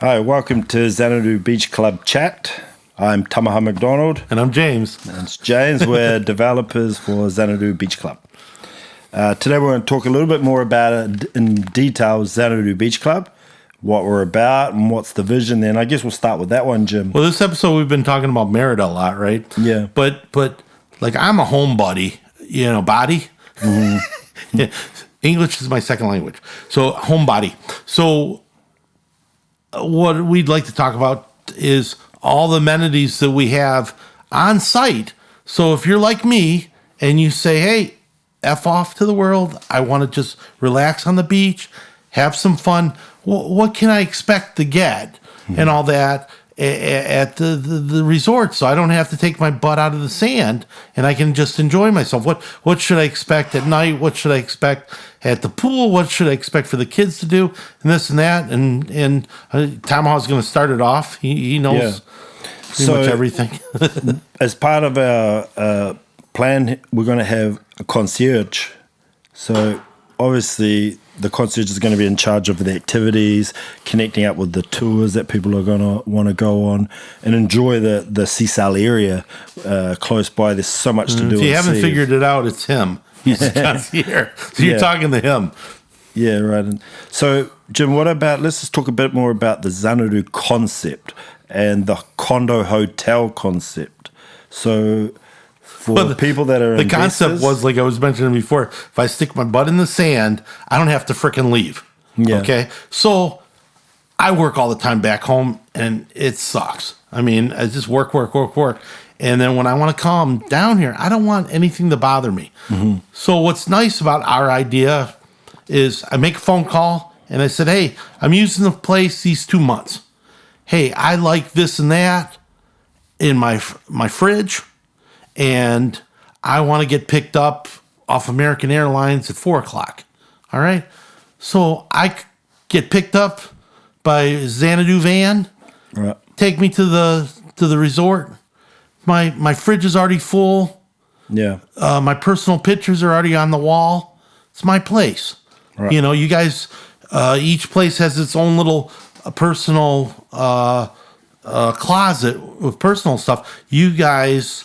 Hi, welcome to Xanadu Beach Club chat. I'm Tamaha McDonald. And I'm James. And it's James. We're developers for Xanadu Beach Club. Today we're going to talk a little bit more about it in detail, Xanadu Beach Club, what we're about and what's the vision. Then I guess we'll start with that one, Jim. Well, this episode we've been talking about merit a lot, right? Yeah. But like I'm a homebody, body. Mm-hmm. English is my second language. So homebody. So what we'd like to talk about is all the amenities that we have on site. So if you're like me and you say, hey, F off to the world, I want to just relax on the beach, have some fun, what can I expect to get and all that at the resort, so I don't have to take my butt out of the sand and I can just enjoy myself. What should I expect at night? What should I expect at the pool? What should I expect for the kids to do? And this and that. And Tomahawk's going to start it off. He knows pretty much everything. As part of our plan, we're going to have a concierge. So obviously the concierge is going to be in charge of the activities, connecting up with the tours that people are going to want to go on and enjoy the Seaside area close by. There's so much to do. If you haven't figured it out, it's him. He's the concierge. So you're talking to him. Yeah, right. And so, Jim, let's just talk a bit more about the Xanadu concept and the condo hotel concept. So for the people that are the concept was, like I was mentioning before, if I stick my butt in the sand, I don't have to frickin' leave. Yeah. Okay? So I work all the time back home, and it sucks. I mean, I just work. And then when I want to come down here, I don't want anything to bother me. Mm-hmm. So what's nice about our idea is I make a phone call, and I said, hey, I'm using the place these 2 months. Hey, I like this and that in my fridge, and I want to get picked up off American Airlines at 4 o'clock. All right? So I get picked up by Xanadu van, right. Take me to the resort. My fridge is already full. Yeah. My personal pictures are already on the wall. It's my place. Right. You guys, each place has its own little personal closet with personal stuff. You guys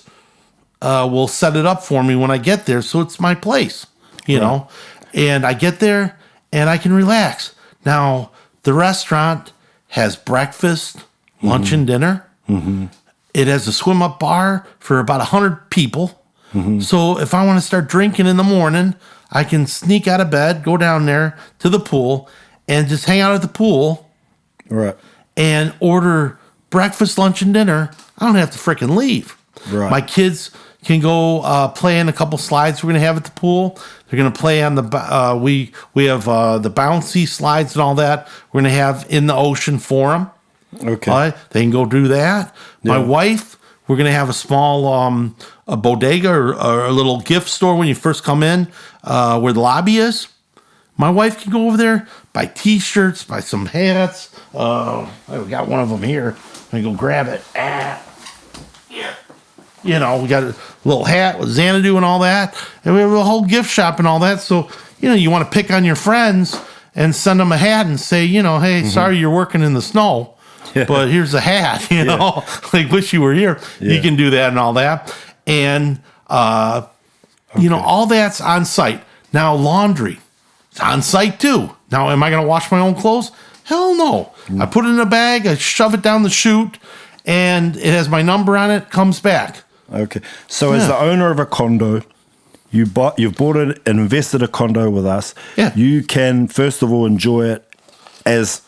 will set it up for me when I get there, so it's my place, you know. And I get there, and I can relax. Now, the restaurant has breakfast, lunch, and dinner. Mm-hmm. It has a swim-up bar for about 100 people. Mm-hmm. So if I want to start drinking in the morning, I can sneak out of bed, go down there to the pool, and just hang out at the pool, right, and order breakfast, lunch, and dinner. I don't have to freaking leave. Right. My kids can go play in a couple slides we're going to have at the pool. They're going to play on the we have the bouncy slides and all that we're going to have in the ocean for them. Okay. They can go do that. Yeah. My wife, we're going to have a small a bodega or a little gift store when you first come in where the lobby is. My wife can go over there, buy T-shirts, buy some hats. I got one of them here. Let me go grab it. Yeah. We got a little hat with Xanadu and all that. And we have a whole gift shop and all that. So, you want to pick on your friends and send them a hat and say, hey, mm-hmm. Sorry you're working in the snow, but here's a hat, like wish you were here. Yeah. You can do that and all that. And, all that's on site. Now, laundry, it's on site too. Now, am I going to wash my own clothes? Hell no. Mm-hmm. I put it in a bag, I shove it down the chute, and it has my number on it, comes back. Okay. So as the owner of a condo, you've bought it and invested a condo with us. Yeah. You can, first of all, enjoy it as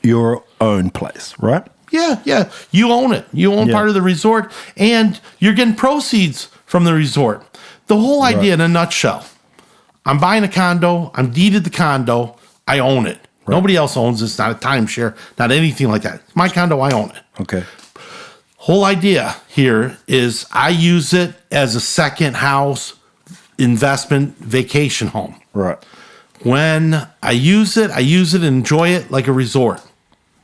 your own place, right? Yeah. You own it. You own part of the resort, and you're getting proceeds from the resort. The whole idea in a nutshell, I'm buying a condo. I'm deeded the condo. I own it. Right. Nobody else owns it. It's not a timeshare, not anything like that. It's my condo. I own it. Okay. Whole idea here is I use it as a second house investment vacation home. Right. When I use it and enjoy it like a resort.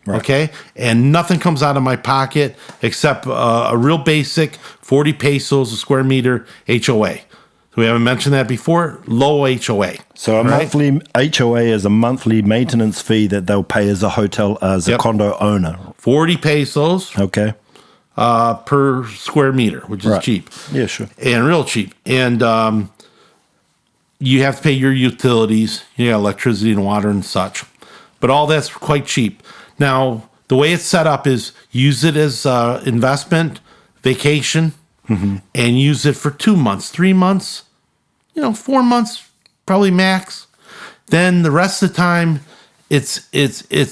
Right. Okay? And nothing comes out of my pocket except a real basic 40 pesos a square meter HOA. we haven't mentioned that before. Low HOA. So a monthly HOA is a monthly maintenance fee that they'll pay as a hotel, as a condo owner. 40 pesos Okay. per square meter, which is cheap. Yeah, sure. And real cheap. And you have to pay your utilities, electricity and water and such. But all that's quite cheap. Now, the way it's set up is use it as investment, vacation, and use it for 2 months, 3 months, 4 months, probably max. Then the rest of the time, it's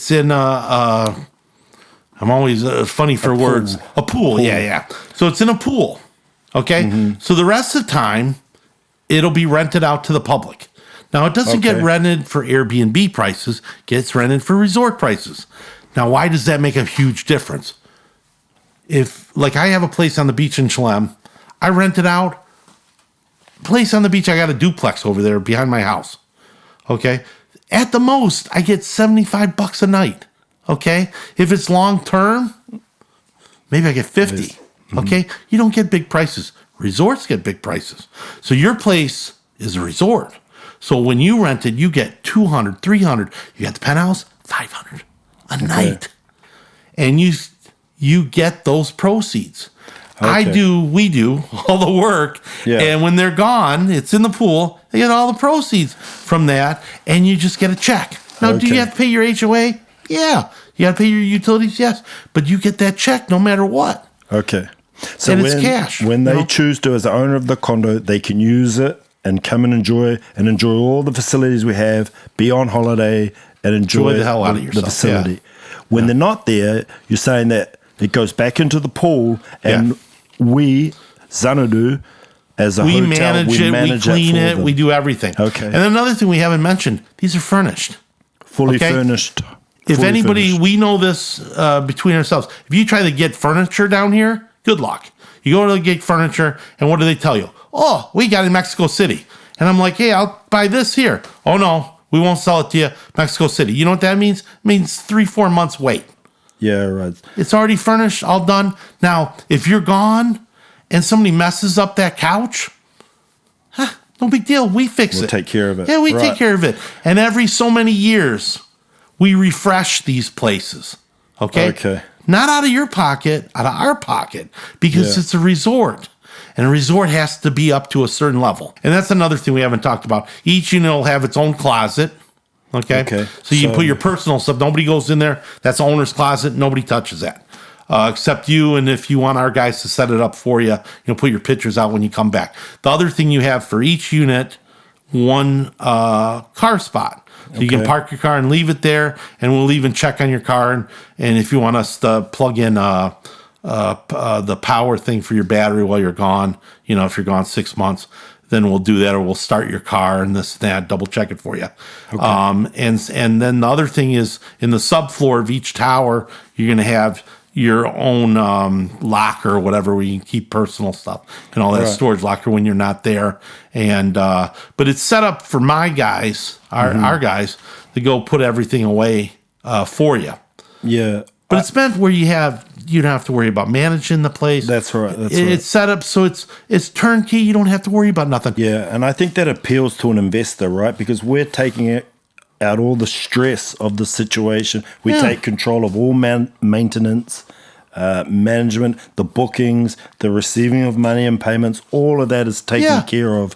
in I'm always funny for words. A pool. Yeah. So it's in a pool. Okay. So the rest of the time, it'll be rented out to the public. Now, it doesn't get rented for Airbnb prices. It gets rented for resort prices. Now, why does that make a huge difference? If, like, I have a place on the beach in Chelem, I rent it out. Place on the beach, I got a duplex over there behind my house. Okay? At the most, I get $75 a night. Okay? If it's long term, maybe I get 50. Okay? You don't get big prices. Resorts get big prices. So your place is a resort. So when you rent it, you get 200, 300. You got the penthouse, 500 a night. And you get those proceeds. We do all the work. Yeah. And when they're gone, it's in the pool. They get all the proceeds from that, and you just get a check. Now, do you have to pay your HOA? Yeah. You got to pay your utilities? Yes. But you get that check no matter what. Okay. So and it's cash. When they choose to, as the owner of the condo, they can use it and come and enjoy all the facilities we have, be on holiday, and enjoy the hell out of yourself. The facility. Yeah. When they're not there, you're saying that it goes back into the pool, and we, Xanadu, as a hotel, we clean it, we do everything. Okay. And another thing we haven't mentioned, these are furnished. Fully furnished. If anybody, we know this between ourselves. If you try to get furniture down here, good luck. You go to get furniture, and what do they tell you? Oh, we got it in Mexico City. And I'm like, hey, I'll buy this here. Oh, no, we won't sell it to you, Mexico City. You know what that means? It means 3-4 months wait. Yeah, right. It's already furnished, all done. Now, if you're gone and somebody messes up that couch, no big deal. We fix it. We'll take care of it. Yeah, we take care of it. And every so many years, we refresh these places. Okay? Not out of your pocket, out of our pocket, because it's a resort. And a resort has to be up to a certain level. And that's another thing we haven't talked about. Each unit will have its own closet. Okay. So you can put your personal stuff. Nobody goes in there. That's the owner's closet. Nobody touches that. Except you, and if you want our guys to set it up for you, put your pictures out when you come back. The other thing you have for each unit, one car spot. So you can park your car and leave it there, and we'll even check on your car. And if you want us to plug in the power thing for your battery while you're gone, if you're gone 6 months, then we'll do that, or we'll start your car and this and that, double check it for you. And then the other thing is, in the subfloor of each tower, you're going to have your own locker or whatever, where you can keep personal stuff and all that storage locker when you're not there. And but it's set up for my guys, our guys, to go put everything away for you. Yeah. But it's meant where you don't have to worry about managing the place. That's right. It's set up so it's turnkey. You don't have to worry about nothing. Yeah, and I think that appeals to an investor, right? Because we're taking out all the stress of the situation. We take control of all maintenance, management, the bookings, the receiving of money and payments. All of that is taken care of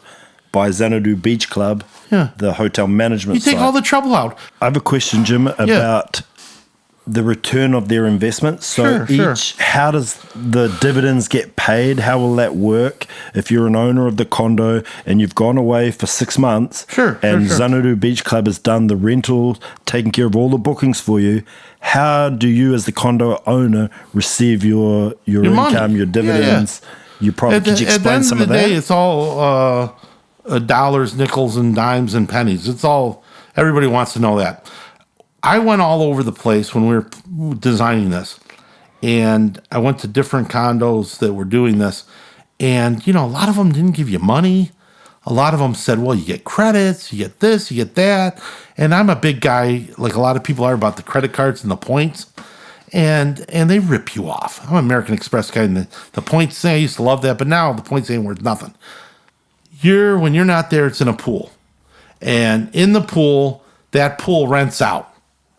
by Xanadu Beach Club, the hotel management side. You take all the trouble out. I have a question, Jim, about the return of their investment. So how does the dividends get paid? How will that work if you're an owner of the condo and you've gone away for 6 months and Xanadu Beach Club has done the rentals, taken care of all the bookings for you? How do you, as the condo owner, receive your income, money, your dividends? You probably could you explain some of that? At the end of the day, it's all dollars, nickels, and dimes and pennies. It's all, everybody wants to know that. I went all over the place when we were designing this, and I went to different condos that were doing this, and, a lot of them didn't give you money. A lot of them said, well, you get credits, you get this, you get that, and I'm a big guy, like a lot of people are, about the credit cards and the points, and they rip you off. I'm an American Express guy, and the points thing, I used to love that, but now the points ain't worth nothing. when you're not there, it's in a pool. And in the pool, that pool rents out.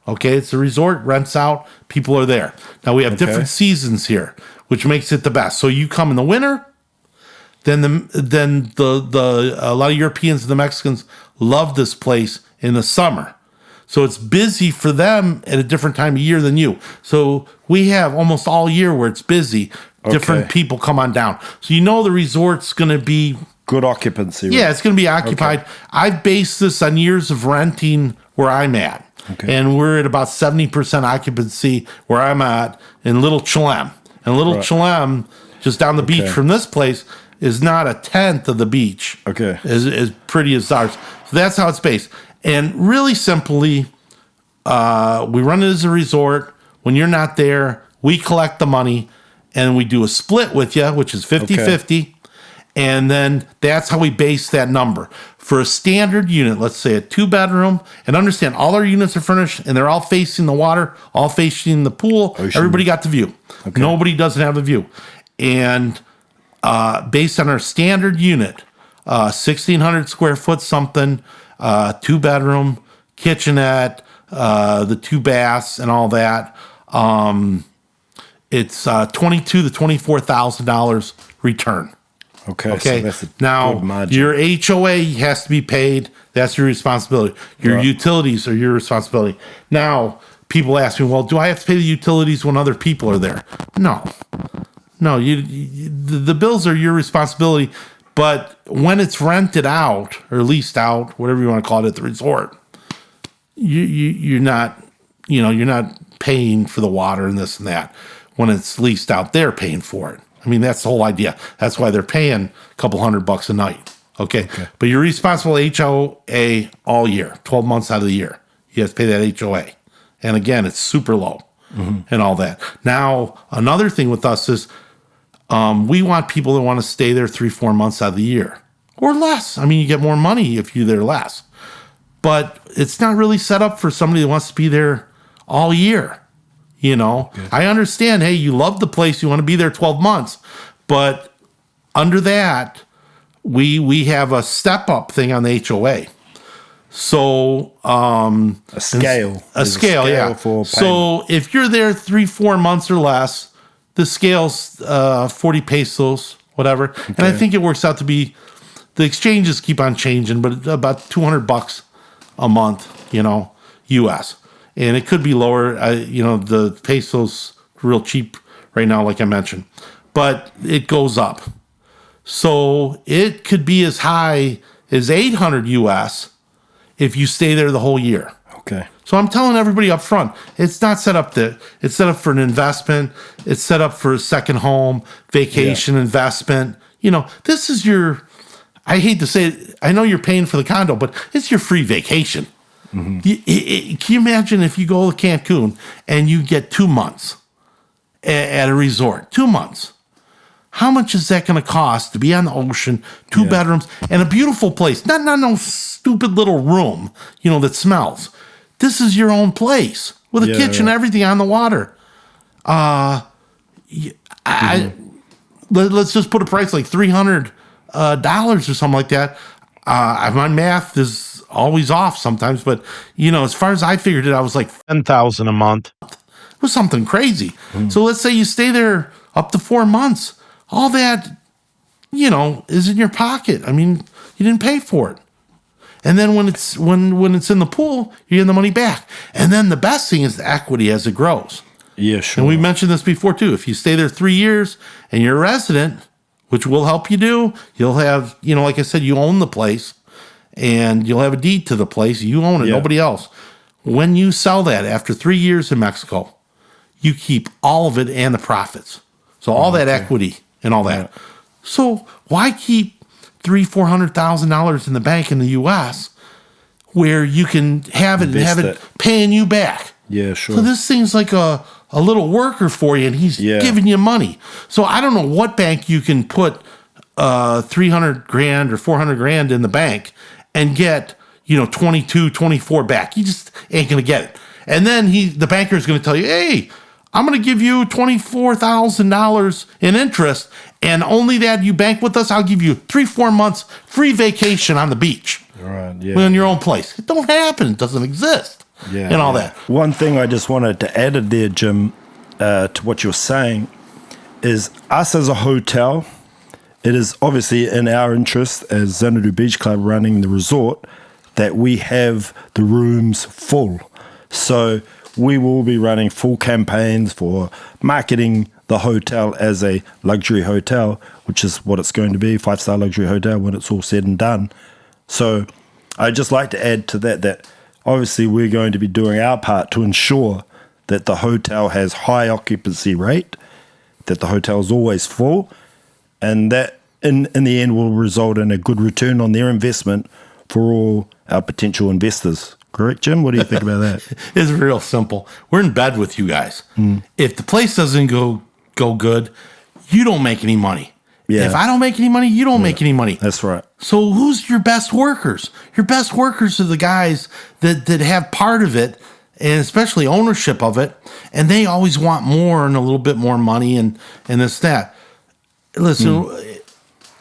Okay, it's a resort, rents out, people are there. Now we have different seasons here, which makes it the best. So you come in the winter, then the a lot of Europeans and the Mexicans love this place in the summer. So it's busy for them at a different time of year than you. So we have almost all year where it's busy. Different people come on down. So the resort's going to be good occupancy. Right? Yeah, it's going to be occupied. I've based this on years of renting where I'm at. Okay. And we're at about 70% occupancy where I'm at in Little Chelem. And Little Chelem, just down the beach from this place, is not a tenth of the beach. Okay. As pretty as ours. So that's how it's based. And really simply, we run it as a resort. When you're not there, we collect the money and we do a split with you, which is 50-50. And then that's how we base that number. For a standard unit, let's say a 2-bedroom, and understand all our units are furnished and they're all facing the water, all facing the pool. Ocean. Everybody got the view. Okay. Nobody doesn't have the view. And based on our standard unit, 1,600 square foot something, 2-bedroom, kitchenette, the 2 baths and all that, it's $22,000 to $24,000 return. Okay. So that's now your HOA has to be paid. That's your responsibility. Your utilities are your responsibility. Now people ask me, well, do I have to pay the utilities when other people are there? No. The bills are your responsibility. But when it's rented out or leased out, whatever you want to call it at the resort, you're not paying for the water and this and that. When it's leased out, they're paying for it. I mean, that's the whole idea. That's why they're paying a couple $100 a night. Okay. But you're responsible HOA all year, 12 months out of the year. You have to pay that HOA. And again, it's super low and all that. Now, another thing with us is we want people that want to stay there 3-4 months out of the year or less. I mean, you get more money if you're there less. But it's not really set up for somebody that wants to be there all year. I understand, hey, you love the place, you want to be there 12 months. But under that, we have a step-up thing on the HOA. So a scale. A scale, yeah. For so if you're there 3-4 months or less, the scale's 40 pesos, whatever. Okay. And I think it works out to be, the exchanges keep on changing, but about $200 a month, US. And it could be lower. The peso's real cheap right now, like I mentioned. But it goes up. So it could be as high as 800 US if you stay there the whole year. Okay. So I'm telling everybody up front, it's not set up there. It's set up for an investment. It's set up for a second home, vacation investment. This is your, I hate to say it, I know you're paying for the condo, but it's your free vacation. Mm-hmm. Can you imagine if you go to Cancun and you get 2 months at a resort? 2 months. How much is that going to cost to be on the ocean, 2 bedrooms, and a beautiful place? Not no stupid little room, that smells. This is your own place with a kitchen, everything on the water. Let's just put a price like $300 or something like that. My math is always off sometimes, but as far as I figured it, I was like $10,000 a month. It was something crazy. So let's say you stay there up to 4 months. All that, is in your pocket. I mean, you didn't pay for it. And then when it's in the pool, you get the money back. And then the best thing is the equity as it grows. Yeah, sure. And we mentioned this before too. If you stay there 3 years and you're a resident, which will help you do, you'll have, like I said, you own the place. And you'll have a deed to the place. You own it, nobody else. When you sell that after 3 years in Mexico, you keep all of it and the profits. So all that equity and all that. Yeah. So why keep $300,000-$400,000 in the bank in the U.S. where you can have it and have it paying you back? Yeah, sure. So this thing's like a little worker for you, and he's giving you money. So I don't know what bank you can put $300,000 or $400,000 in the bank and get 22, 24 back. You just ain't gonna get it. And then the banker is gonna tell you, hey, I'm going to give you $24,000 in interest, and only that you bank with us, I'll give you 3-4 months free vacation on the beach. Right, yeah. In your own place. It don't happen. It doesn't exist. Yeah, and all that. One thing I just wanted to add in there, Jim, to what you're saying, is us as a hotel, it is obviously in our interest as Xanadu Beach Club running the resort that we have the rooms full. So we will be running full campaigns for marketing the hotel as a luxury hotel, which is what it's going to be, 5-star luxury hotel when it's all said and done. So I'd just like to add to that obviously we're going to be doing our part to ensure that the hotel has high occupancy rate, that the hotel is always full, and that in the end will result in a good return on their investment for all our potential investors. Correct, Jim? What do you think about that? It's real simple. We're in bed with you guys. If the place doesn't go good, you don't make any money. Yeah. If I don't make any money, you don't make any money. That's right. So who's your best workers? Your best workers are the guys that have part of it, and especially ownership of it, and they always want more and a little bit more money and this, that. Listen,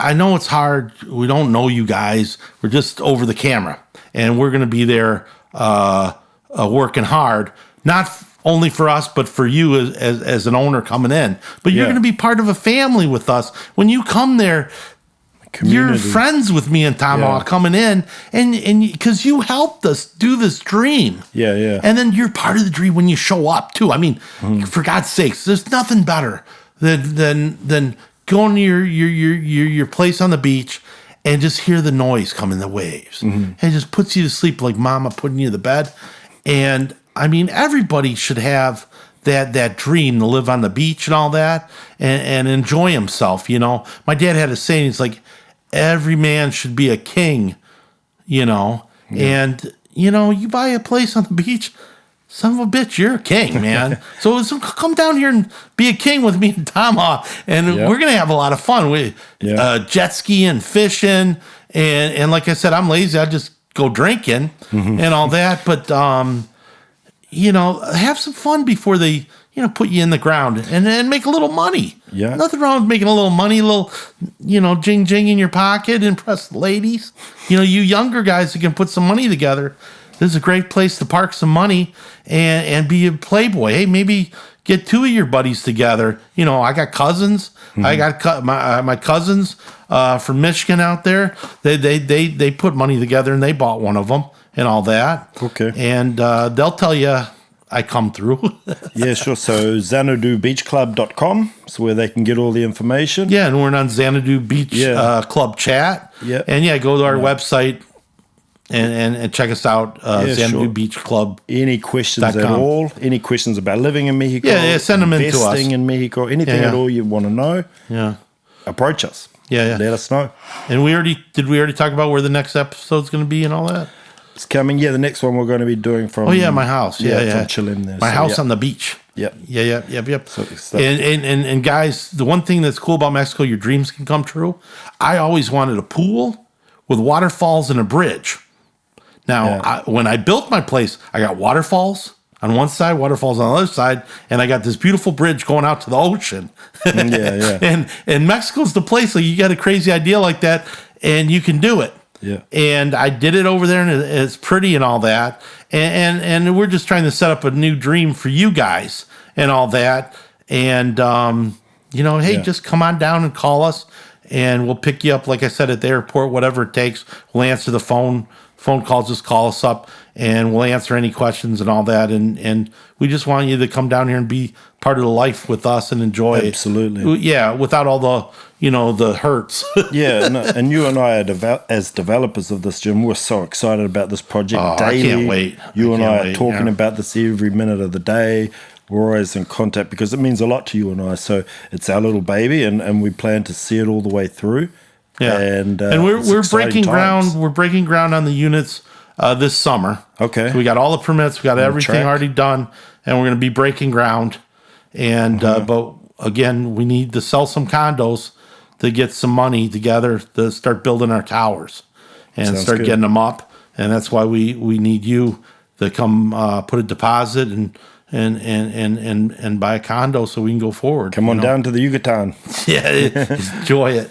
I know it's hard. We don't know you guys. We're just over the camera, and we're going to be there working hard, not only for us, but for you as an owner coming in. But you're going to be part of a family with us. When you come there, you're friends with me and Tom coming in, and because you helped us do this dream. Yeah. And then you're part of the dream when you show up too. I mean, for God's sakes, there's nothing better than going to your place on the beach and just hear the noise coming, the waves. And it just puts you to sleep like mama putting you to bed. And I mean, everybody should have that dream to live on the beach and all that and enjoy himself, you know. My dad had a saying, he's like, every man should be a king, you know. And, you know, you buy a place on the beach, son of a bitch, you're a king, man. so come down here and be a king with me and Tama, and we're going to have a lot of fun. We jet skiing, fishing, and like I said, I'm lazy. I just go drinking and all that. But, you know, have some fun before they, you know, put you in the ground and make a little money. Yeah. Nothing wrong with making a little money, a little, you know, jing in your pocket, impress the ladies. You know, you younger guys that can put some money together, this is a great place to park some money and be a playboy. Hey, maybe get 2 of your buddies together. You know, I got cousins. I got my cousins from Michigan out there. They put money together and they bought one of them and all that. Okay. And they'll tell you I come through. Yeah, sure. So XanaduBeachClub.com is where they can get all the information. Yeah, and we're on Xanadu Beach Club chat. Yeah. And go to our website and check us out, Xanadu Beach Club. Any questions at all? Any questions about living in Mexico? Yeah, send them in to us. Investing in Mexico, anything at all you want to know? Yeah. Approach us. Yeah. Let us know. And we already talk about where the next episode's going to be and all that? It's coming. Yeah, the next one we're going to be doing from... Oh, yeah, my house. Yeah. From Chilin there. My house on the beach. Yep. Yep. So, and guys, the one thing that's cool about Mexico, your dreams can come true. I always wanted a pool with waterfalls and a bridge. Now, when I built my place, I got waterfalls on one side, waterfalls on the other side, and I got this beautiful bridge going out to the ocean. And Mexico's the place. Like, you got a crazy idea like that, and you can do it. Yeah. And I did it over there, and it's pretty and all that. And we're just trying to set up a new dream for you guys and all that. And, just come on down and call us, and we'll pick you up, like I said, at the airport, whatever it takes. We'll answer the phone calls, just call us up, and we'll answer any questions and all that. And we just want you to come down here and be part of the life with us and enjoy it. Absolutely. Yeah, without all the, the hurts. And you and I are as developers of this, Jim, we're so excited about this project daily. I can't wait. You and I are talking about this every minute of the day. We're always in contact because it means a lot to you and I. So it's our little baby, and we plan to see it all the way through. Yeah, and we're breaking ground. We're breaking ground on the units this summer. Okay, so we got all the permits. We got everything already done, and we're going to be breaking ground. And but again, we need to sell some condos to get some money together to start building our towers and start getting them up. And that's why we need you to come put a deposit and and buy a condo so we can go forward. Come on down to the Yucatan. Yeah, enjoy it.